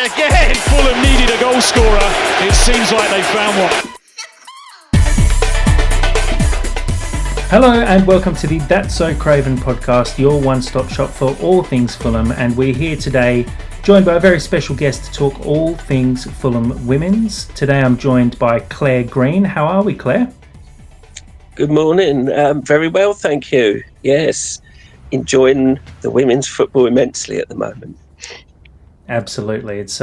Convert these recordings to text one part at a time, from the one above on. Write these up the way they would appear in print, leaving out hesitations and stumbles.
it again. Fulham needed a goal scorer. It seems like they found one. Hello and welcome to the That's So Craven podcast, your one-stop shop for all things Fulham, and we're here today joined by a very special guest to talk all things Fulham women's. Today I'm joined by Claire Green. How are we, Claire? Good morning. Very well, thank you. Yes, enjoying the women's football immensely at the moment. Absolutely. It's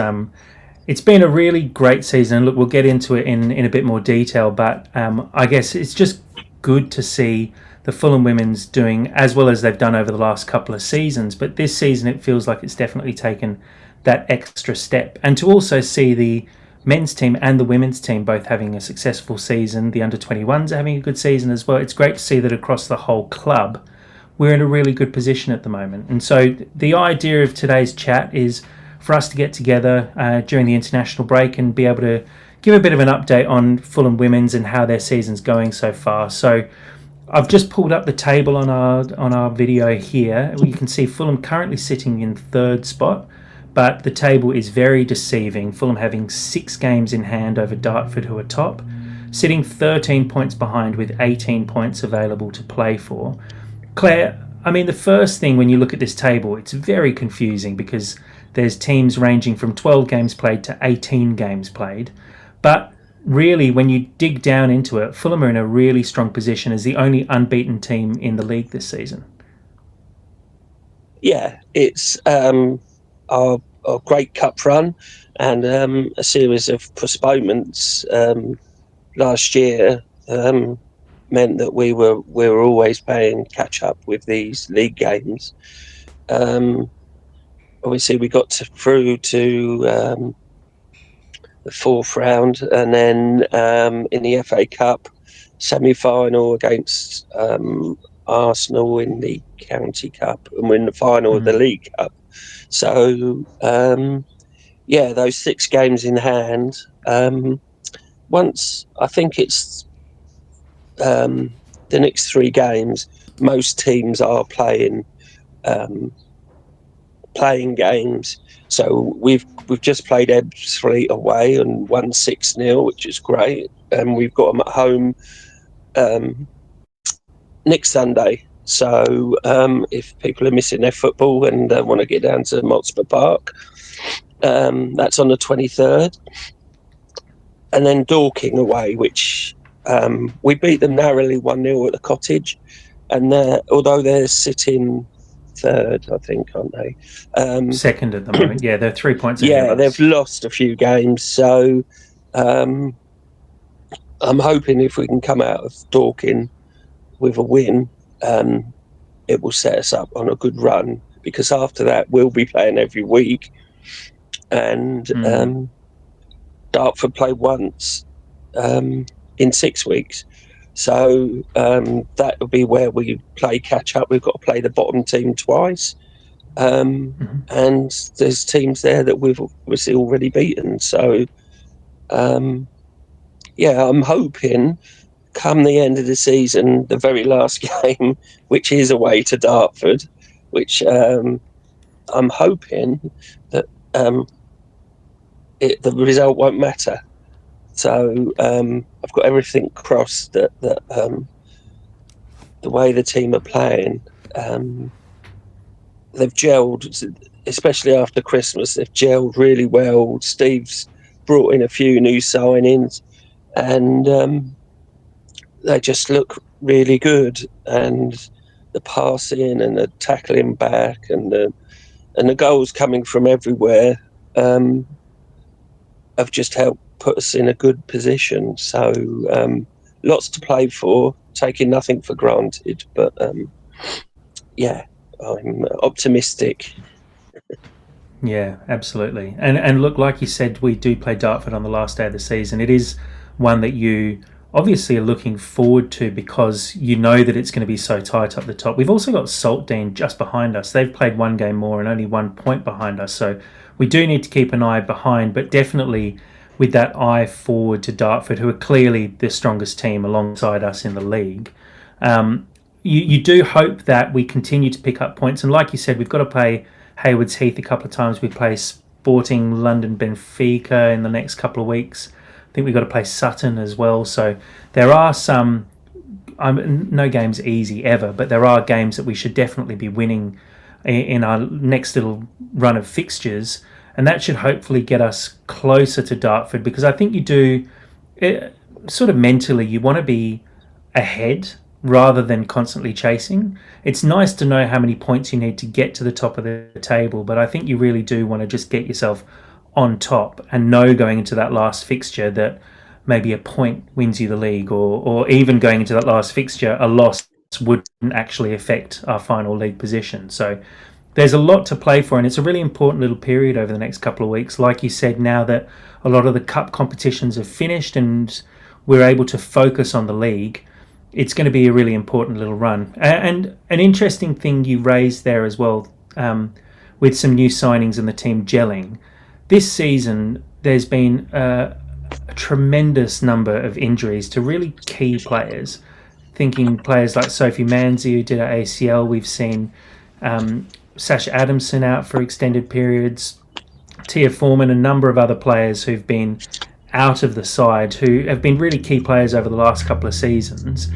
been a really great season. Look, we'll get into it in a bit more detail, but I guess it's just good to see the Fulham women's doing as well as they've done over the last couple of seasons. But this season, it feels like it's definitely taken that extra step. And to also see the men's team and the women's team both having a successful season, the under-21s are having a good season as well. It's great to see that across the whole club, we're in a really good position at the moment. And so the idea of today's chat is for us to get together during the international break and be able to give a bit of an update on Fulham women's and how their season's going so far. So I've just pulled up the table on our video here. You can see Fulham currently sitting in third spot, but the table is very deceiving. Fulham having 6 games in hand over Dartford, who are top, sitting 13 points behind with 18 points available to play for. Claire, I mean, the first thing when you look at this table, it's very confusing because there's teams ranging from 12 games played to 18 games played. But really, when you dig down into it, Fulham are in a really strong position as the only unbeaten team in the league this season. Yeah, it's our great cup run and a series of postponements last year meant that we were always playing catch up with these league games. Obviously, we got through to the 4th round, and then in the FA Cup semi-final against Arsenal in the County Cup, and we're in the final of the League Cup. So those 6 games in hand. Once I think it's the next 3 games, most teams are playing games. So we've just played Ebbsfleet away and won 6-0, which is great. And we've got them at home next Sunday. So if people are missing their football and want to get down to Hotspur Park, that's on the 23rd. And then Dorking away, which we beat them narrowly 1-0 at the Cottage. And although they're sitting third, I think, aren't they? Second at the moment. Yeah, they're 3 points ahead. Yeah, they've lost a few games. So I'm hoping if we can come out of Dorking with a win, it will set us up on a good run, because after that we'll be playing every week. And Dartford play once in 6 weeks. So that will be where we play catch up. We've got to play the bottom team twice. And there's teams there that we've obviously already beaten. So, I'm hoping come the end of the season, the very last game, which is away to Dartford, which I'm hoping that the result won't matter. So I've got everything crossed that the way the team are playing, they've gelled, especially after Christmas. They've gelled really well. Steve's brought in a few new signings, and they just look really good. And the passing and the tackling back and the goals coming from everywhere have just helped put us in a good position. So lots to play for, taking nothing for granted, but I'm optimistic. Yeah, absolutely. And look, like you said, we do play Dartford on the last day of the season. It is one that you obviously are looking forward to because you know that it's going to be so tight up the top. We've also got Saltdean just behind us. They've played 1 game more and only 1 point behind us, so we do need to keep an eye behind, but definitely with that eye forward to Dartford, who are clearly the strongest team alongside us in the league. You do hope that we continue to pick up points. And like you said, we've got to play Haywards Heath a couple of times. We play Sporting London Benfica in the next couple of weeks. I think we've got to play Sutton as well. So there are some. No game's easy ever, but there are games that we should definitely be winning in our next little run of fixtures, and that should hopefully get us closer to Dartford, because I think you do, sort of mentally, you want to be ahead rather than constantly chasing. It's nice to know how many points you need to get to the top of the table, but I think you really do want to just get yourself on top and know going into that last fixture that maybe a point wins you the league, or even going into that last fixture, a loss wouldn't actually affect our final league position. So there's a lot to play for, and it's a really important little period over the next couple of weeks. Like you said, now that a lot of the cup competitions have finished and we're able to focus on the league, it's going to be a really important little run. And an interesting thing you raised there as well, with some new signings and the team gelling. This season, there's been a tremendous number of injuries to really key players. Thinking players like Sophie Manzi, who did her ACL. We've seen Sasha Adamson out for extended periods. Tia Foreman, a number of other players who've been out of the side, who have been really key players over the last couple of seasons.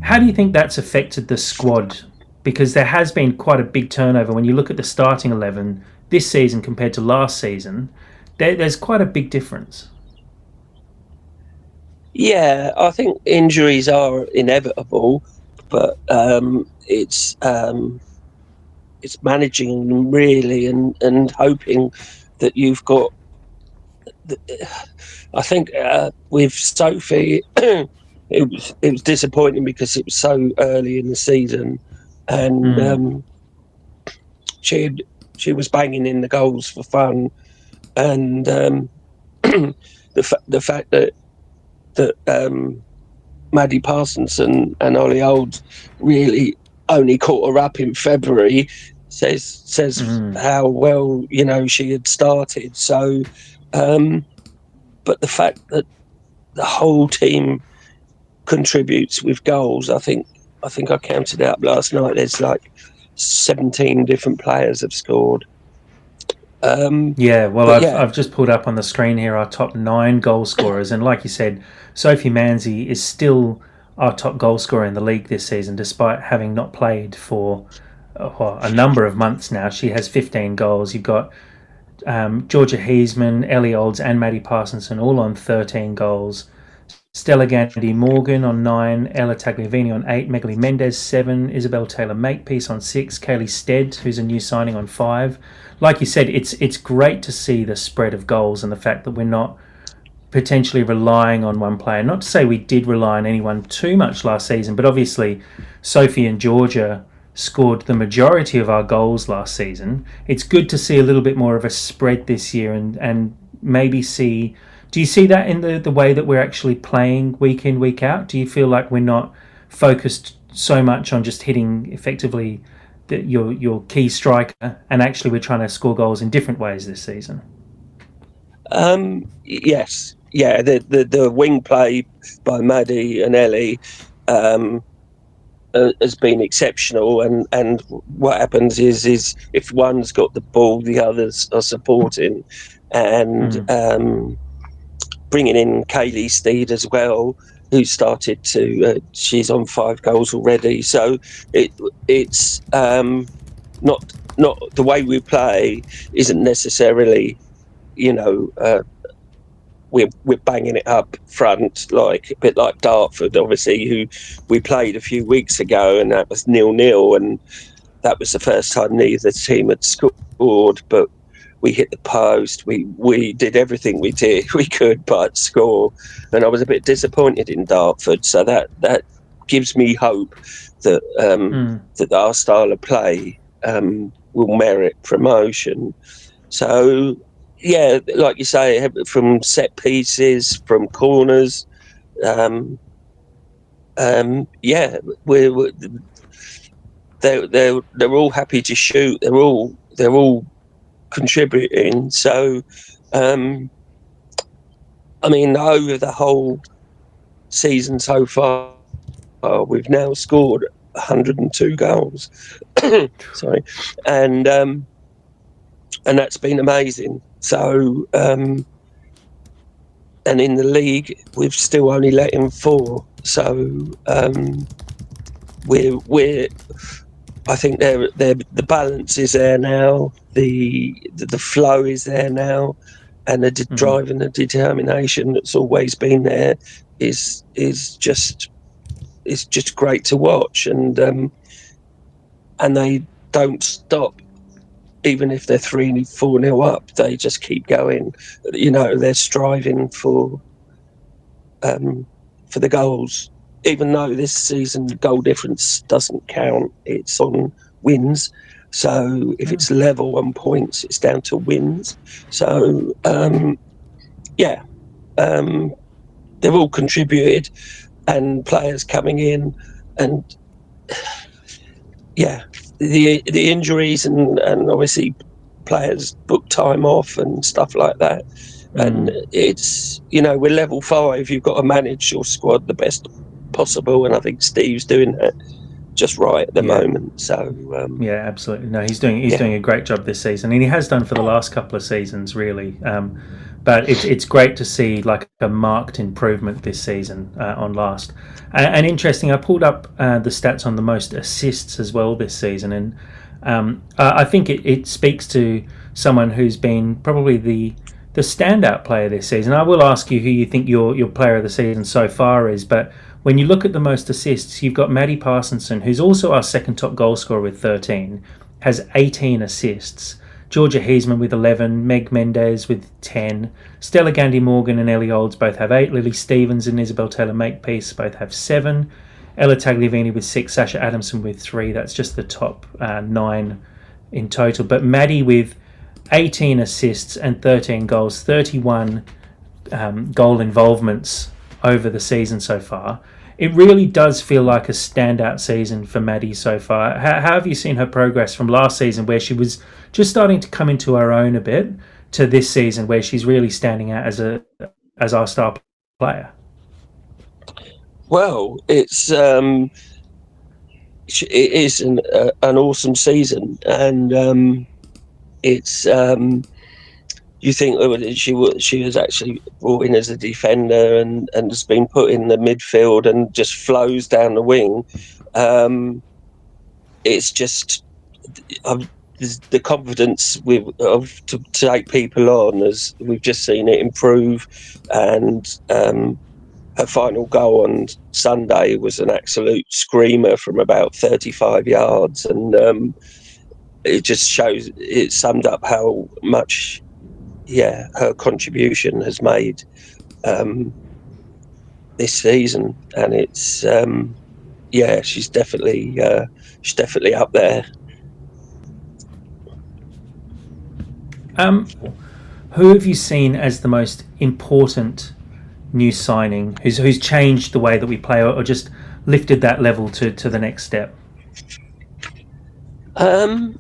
How do you think that's affected the squad? Because there has been quite a big turnover. When you look at the starting 11 this season compared to last season, there's quite a big difference. Yeah, I think injuries are inevitable, but it's managing them really, and hoping that you've got. I think with Sophie, it was disappointing because it was so early in the season, and she was banging in the goals for fun, and the fact that Maddie Parsons and Ollie Old really only caught her up in February says how well she had started. So, but the fact that the whole team contributes with goals, I think I counted it up last night. There's like 17 different players have scored. I've just pulled up on the screen here our top 9 goal scorers, and like you said, Sophie Manzi is still our top goal scorer in the league this season, despite having not played for a number of months now. She has 15 goals. You've got Georgia Heisman, Ellie Olds and Maddie Parsonson all on 13 goals. Stella Gandy Morgan on 9, Ella Tagliavini on 8, Megali Mendez 7, Isabel Taylor Makepeace on 6, Kaylee Stead, who's a new signing, on 5. Like you said, it's great to see the spread of goals and the fact that we're not potentially relying on one player. Not to say we did rely on anyone too much last season, but obviously Sophie and Georgia scored the majority of our goals last season. It's good to see a little bit more of a spread this year, and maybe see... Do you see that in the way that we're actually playing week in, week out? Do you feel like we're not focused so much on just hitting effectively your key striker, and actually we're trying to score goals in different ways this season? Yes. Yeah, the wing play by Maddie and Ellie has been exceptional, and what happens is if one's got the ball, the others are supporting, and bringing in Kaylee Steed as well, who started to she's on 5 goals already. So it's not the way we play isn't necessarily we're banging it up front, like a bit like Dartford, obviously, who we played a few weeks ago, and that was 0-0, and that was the first time neither team had scored, but we hit the post. We did everything we could but score, and I was a bit disappointed in Dartford. So that gives me hope that that our style of play will merit promotion. So yeah, like you say, from set pieces, from corners, they're all happy to shoot. They're all contributing. So, over the whole season so far, we've now scored 102 goals. Sorry, and that's been amazing. So, and in the league, we've still only let in 4. So we're I think the balance is there now. The flow is there now, and the drive and the determination that's always been there is just great to watch. And they don't stop. Even if they're 3-4-0 up, they just keep going. They're striving for the goals. Even though this season goal difference doesn't count, it's on wins. So if it's level on points, it's down to wins. So they've all contributed, and players coming in, and the injuries and obviously players book time off and stuff like that. And it's, we're level 5. You've got to manage your squad the best possible, and I think Steve's doing that just right at the moment. So yeah, absolutely. No, he's doing a great job this season, and he has done for the last couple of seasons, really. But it's great to see like a marked improvement this season on last. And interesting, I pulled up the stats on the most assists as well this season, and I think it speaks to someone who's been probably the standout player this season. I will ask you who you think your player of the season so far is, but when you look at the most assists, you've got Maddie Parsonson, who's also our second top goal scorer with 13, has 18 assists. Georgia Heisman with 11, Meg Mendez with 10, Stella Gandy Morgan and Ellie Olds both have 8, Lily Stevens and Isabel Taylor Makepeace both have 7, Ella Tagliavini with 6, Sasha Adamson with 3. That's just the top 9 in total. But Maddie with 18 assists and 13 goals, 31 goal involvements over the season so far. It really does feel like a standout season for Maddie so far. How have you seen her progress from last season, where she was just starting to come into her own a bit, to this season where she's really standing out as our star player? Well, it is an awesome season, and it's you think she was actually brought in as a defender and has been put in the midfield and just flows down the wing. It's just the confidence to take people on, as we've just seen it improve. And her final goal on Sunday was an absolute screamer from about 35 yards, and it just shows, it summed up how much her contribution has made this season. And it's she's definitely up there. Who have you seen as the most important new signing who's changed the way that we play, or just lifted that level to the next step? In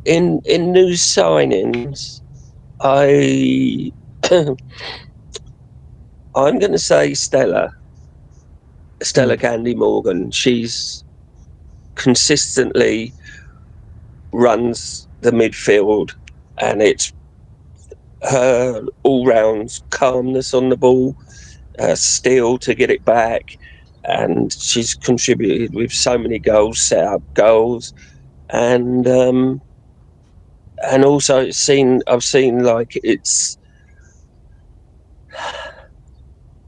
new signings, I'm going to say Stella Gandy Morgan. She's consistently runs the midfield, and it's her all-round calmness on the ball, steel to get it back, and she's contributed with so many goals, set up goals, and also I've seen like it's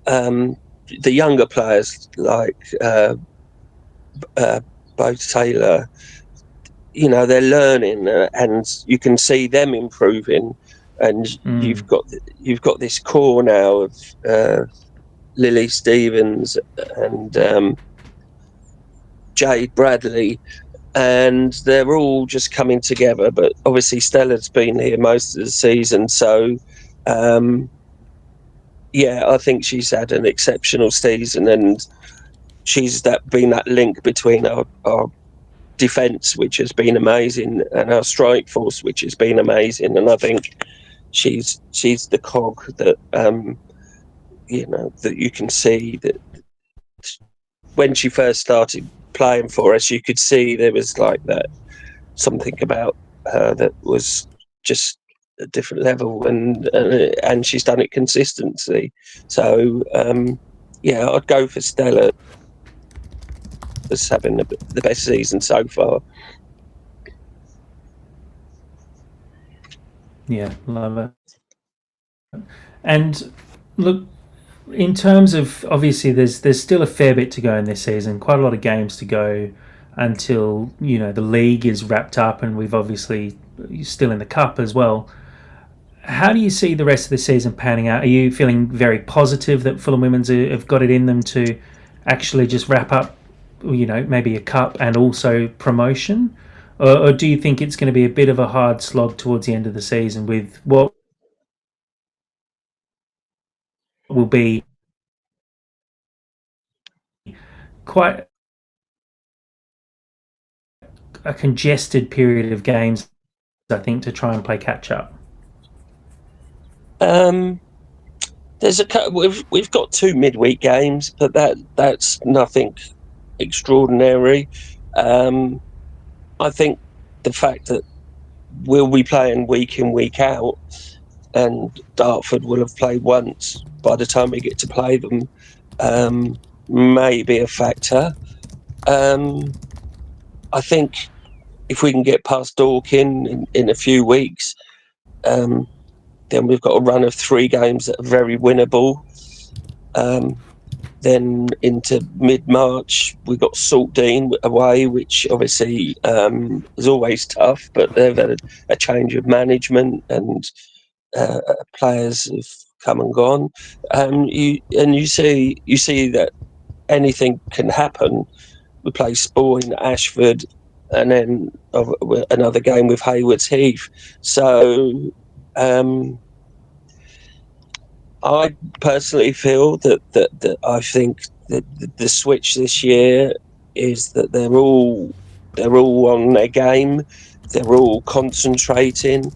the younger players like Bo Taylor, they're learning, and you can see them improving. And you've got this core now of Lily Stevens and Jade Bradley, and they're all just coming together. But obviously Stella's been here most of the season, so I think she's had an exceptional season, and she's been that link between our defence, which has been amazing, and our strike force, which has been amazing. And I think she's the cog that that you can see that when she first started playing for us, you could see there was like that something about her that was just a different level, and she's done it consistently. So yeah, I'd go for Stella as having the best season so far. Yeah, love it. And look, in terms of, obviously there's still a fair bit to go in this season, quite a lot of games to go until the league is wrapped up, and we've obviously still in the cup as well. How do you see the rest of the season panning out? Are you feeling very positive that Fulham Women's have got it in them to actually just wrap up, maybe a cup and also promotion? Or do you think it's going to be a bit of a hard slog towards the end of the season with what will be quite a congested period of games, I think, to try and play catch up? There's we've got 2 midweek games, but that's nothing extraordinary. I think the fact that we'll be playing week in, week out, and Dartford will have played once by the time we get to play them, may be a factor. I think if we can get past Dorking in a few weeks, then we've got a run of 3 games that are very winnable. Then into mid-March, we've got Saltdean away, which obviously is always tough, but they've had a change of management and players have come and gone. You see that anything can happen. We play Spoyne, Ashford, and then another game with Haywards Heath. So I personally feel that I think that the switch this year is that they're all on their game. They're all concentrating.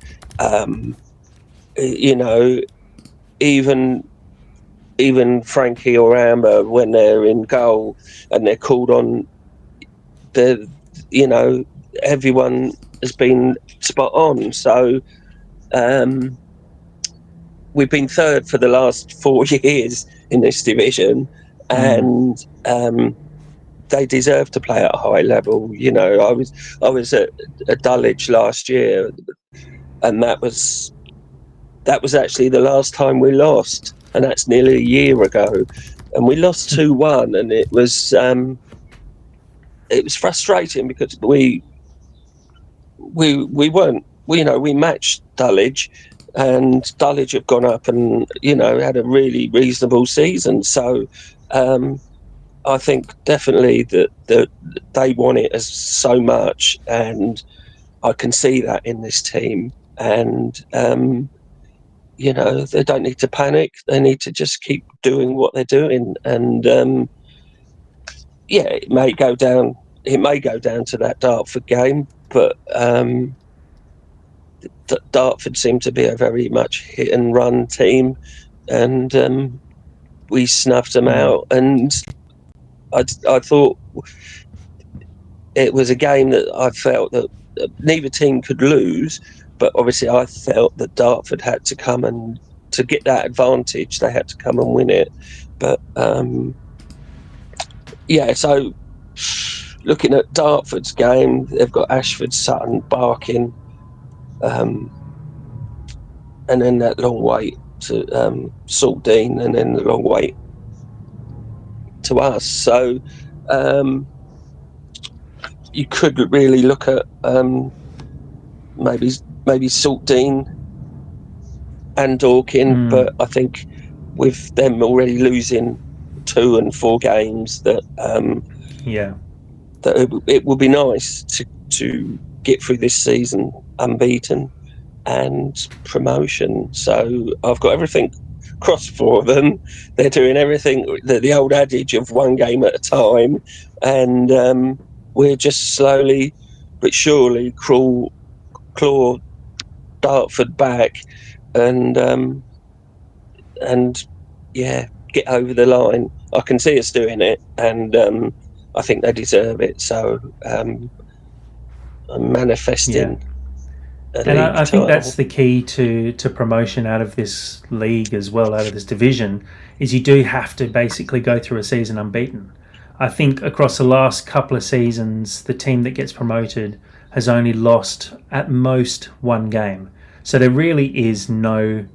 Even Frankie or Amber, when they're in goal and they're called on, everyone has been spot on. So we've been third for the last 4 years in this division, and they deserve to play at a high level. I was at Dulwich last year, and that was actually the last time we lost, and that's nearly a year ago, and we lost 2-1, and it was frustrating because we weren't, we matched Dulwich, and Dulwich have gone up and had a really reasonable season. So I think definitely that they want it as so much, and I can see that in this team. And they don't need to panic. They need to just keep doing what they're doing. And it may go down. It may go down to that Dartford game, but Dartford seem to be a very much hit and run team, and we snuffed them out. And I thought it was a game that I felt that neither team could lose, but obviously I felt that Dartford had to come, and to get that advantage, they had to come and win it. But so looking at Dartford's game, they've got Ashford, Sutton, Barking, and then that long wait to Saltdean, and then the long wait to us. So you could really look at maybe Saltdean and Dorking, but I think with them already losing 2 and 4 games, that it would be nice to get through this season unbeaten and promotion. So I've got everything crossed for them. They're doing everything, the old adage of one game at a time, and we're just slowly but surely claw Dartford back, and get over the line. I can see us doing it, and I think they deserve it. So I'm manifesting a And league I think title. that's the key to promotion out of this league as well, out of this division, is you do have to basically go through a season unbeaten. I think across the last couple of seasons, the team that gets promoted has only lost at most one game. So there really is no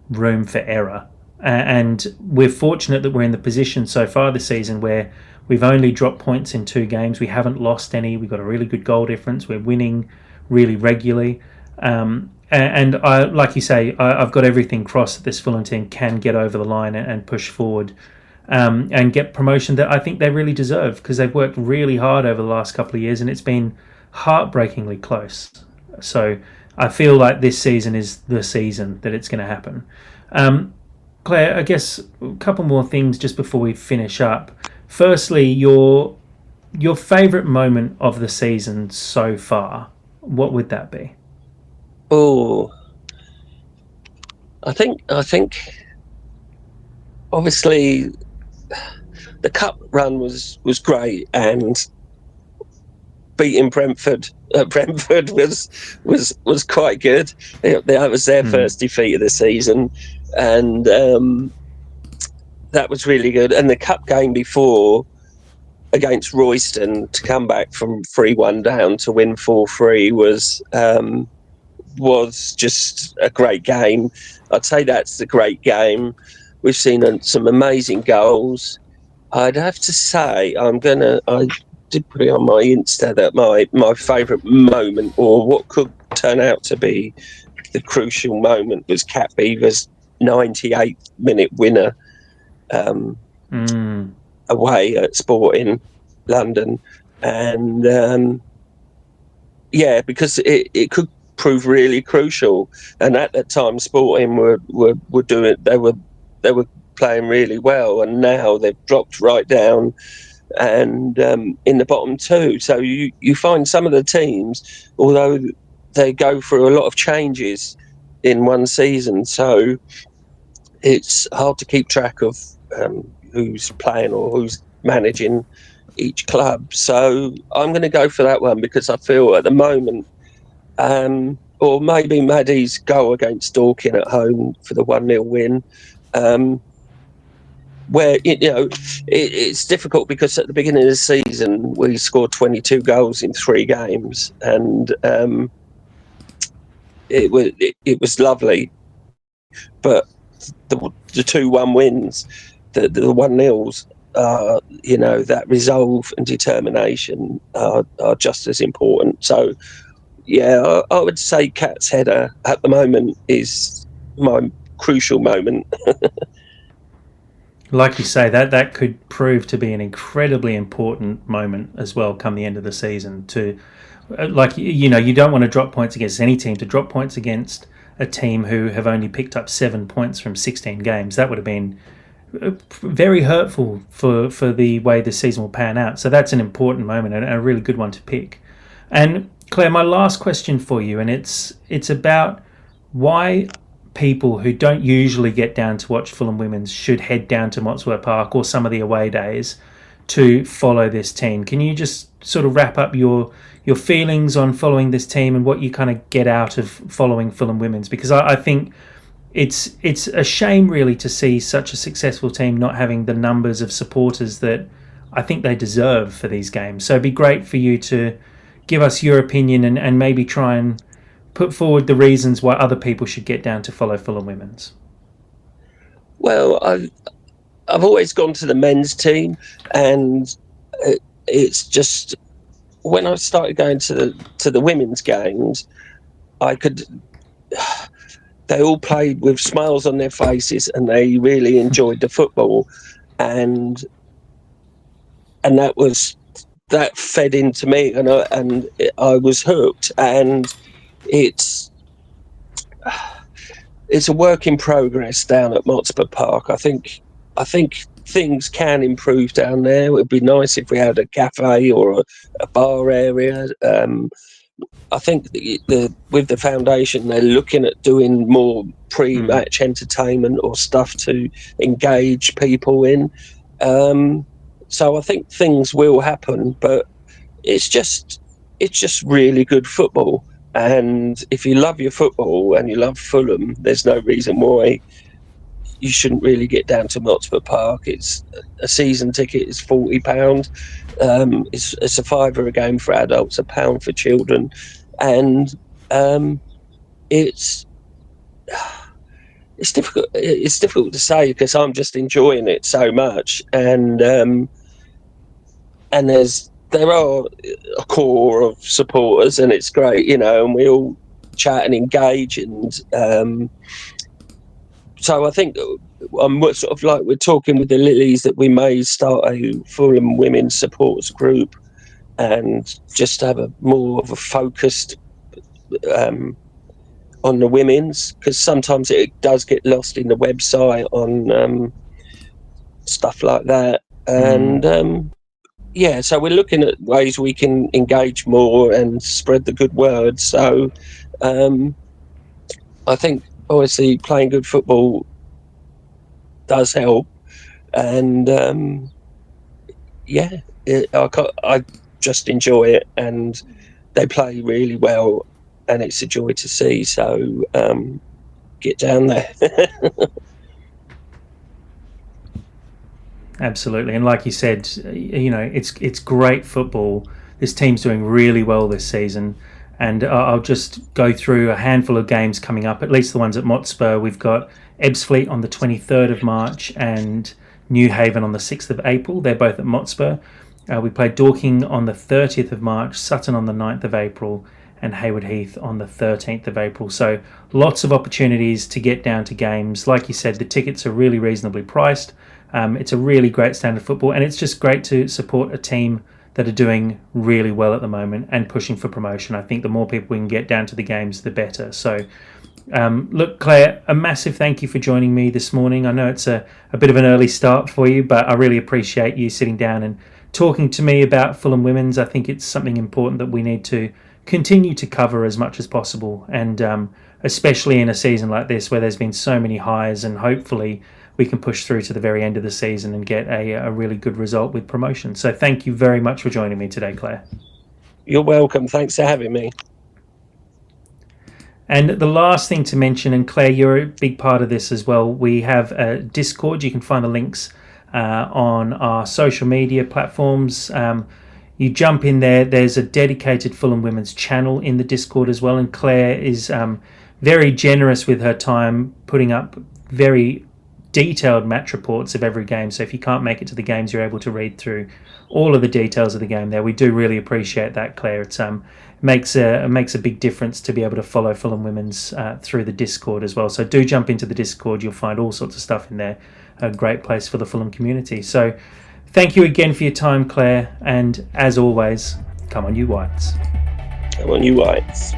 room for error. And we're fortunate that we're in the position so far this season where we've only dropped points in 2 games. We haven't lost any. We've got a really good goal difference. We're winning really regularly. And I, like you say, I've got everything crossed that this Fulham team can get over the line and push forward and get promotion that I think they really deserve, because they've worked really hard over the last couple of years and it's been heartbreakingly close. So I feel like this season is the season that it's going to happen. Claire, I guess a couple more things just before we finish up. Firstly, your favourite moment of the season so far, what would that be? Oh, I think obviously the cup run was great, and beating Brentford at Brentford was quite good. That was their first defeat of the season, and that was really good. And the cup game before against Royston, to come back from 3-1 down to win 4-3 was just a great game. I'd say that's the great game. We've seen some amazing goals. I'd have to say I did put it on my Insta that my favourite moment, or what could turn out to be the crucial moment, was Cat Beaver's 98th minute winner away at Sporting London. And because it could prove really crucial. And at that time, Sporting were doing, they were playing really well, and now they've dropped right down and in the bottom 2. So you find some of the teams, although they go through a lot of changes in one season, so it's hard to keep track of who's playing or who's managing each club. So I'm going to go for that one, because I feel at the moment, or maybe Maddie's goal against Dorking at home for the 1-0 win, where it's difficult, because at the beginning of the season we scored 22 goals in 3 games, and it was lovely, but the 2-1 wins, the 1-0s, that resolve and determination are just as important. So yeah, I would say Cat's header at the moment is my crucial moment. Like you say, that could prove to be an incredibly important moment as well come the end of the season. To you don't want to drop points against any team. To drop points against a team who have only picked up 7 points from 16 games, that would have been very hurtful for the way the season will pan out. So that's an important moment and a really good one to pick. And Claire, my last question for you, and it's about why people who don't usually get down to watch Fulham Women's should head down to Motsworth Park or some of the away days to follow this team. Can you just sort of wrap up your feelings on following this team and what you kind of get out of following Fulham Women's? Because I think it's a shame really to see such a successful team not having the numbers of supporters that I think they deserve for these games. So it'd be great for you to give us your opinion and maybe try and put forward the reasons why other people should get down to follow Fulham Women's. Well, I've always gone to the men's team, and it's just when I started going to the women's games, they all played with smiles on their faces, and they really enjoyed the football, and that fed into me, and I was hooked. And it's a work in progress down at Motsworth Park. I think things can improve down there. It would be nice if we had a cafe or a bar area. I think with the foundation, they're looking at doing more pre-match entertainment or stuff to engage people in. So I think things will happen, but it's just really good football. And if you love your football and you love Fulham, there's no reason why you shouldn't really get down to Motspur Park. It's a season ticket is £40. It's a fiver a game for adults, £1 for children, and it's it's difficult. It's difficult to say because I'm just enjoying it so much, and there are a core of supporters, and it's great, and we all chat and engage, and so I think I'm sort of like we're talking with the Lilies that we may start a Fulham women's supporters group and just have a more of a focused on the women's, because sometimes it does get lost in the website on stuff like that, and so we're looking at ways we can engage more and spread the good word. So I think obviously playing good football does help, and I just enjoy it, and they play really well, and it's a joy to see. So get down there. Absolutely, and like you said, it's great football. This team's doing really well this season, and I'll just go through a handful of games coming up. At least the ones at Motspur. We've got Ebbsfleet on the 23rd of March and New Haven on the 6th of April. They're both at Motspur. We play Dorking on the 30th of March, Sutton on the 9th of April, and Hayward Heath on the 13th of April. So lots of opportunities to get down to games. Like you said, the tickets are really reasonably priced. It's a really great standard of football, and it's just great to support a team that are doing really well at the moment and pushing for promotion. I think the more people we can get down to the games, the better. So, look, Claire, a massive thank you for joining me this morning. I know it's a bit of an early start for you, but I really appreciate you sitting down and talking to me about Fulham Women's. I think it's something important that we need to continue to cover as much as possible, and especially in a season like this where there's been so many highs, and hopefully we can push through to the very end of the season and get a really good result with promotion. So thank you very much for joining me today, Claire. You're welcome. Thanks for having me. And the last thing to mention, and Claire, you're a big part of this as well, we have a Discord. You can find the links on our social media platforms. You jump in there. There's a dedicated Fulham Women's channel in the Discord as well, and Claire is very generous with her time, putting up very detailed match reports of every game. So if you can't make it to the games, you're able to read through all of the details of the game there. We do really appreciate that, Claire. It makes a big difference to be able to follow Fulham Women's through the Discord as well. So do jump into the Discord. You'll find all sorts of stuff in there. A great place for the Fulham community. So thank you again for your time, Claire. And as always, come on you Whites. Come on you Whites.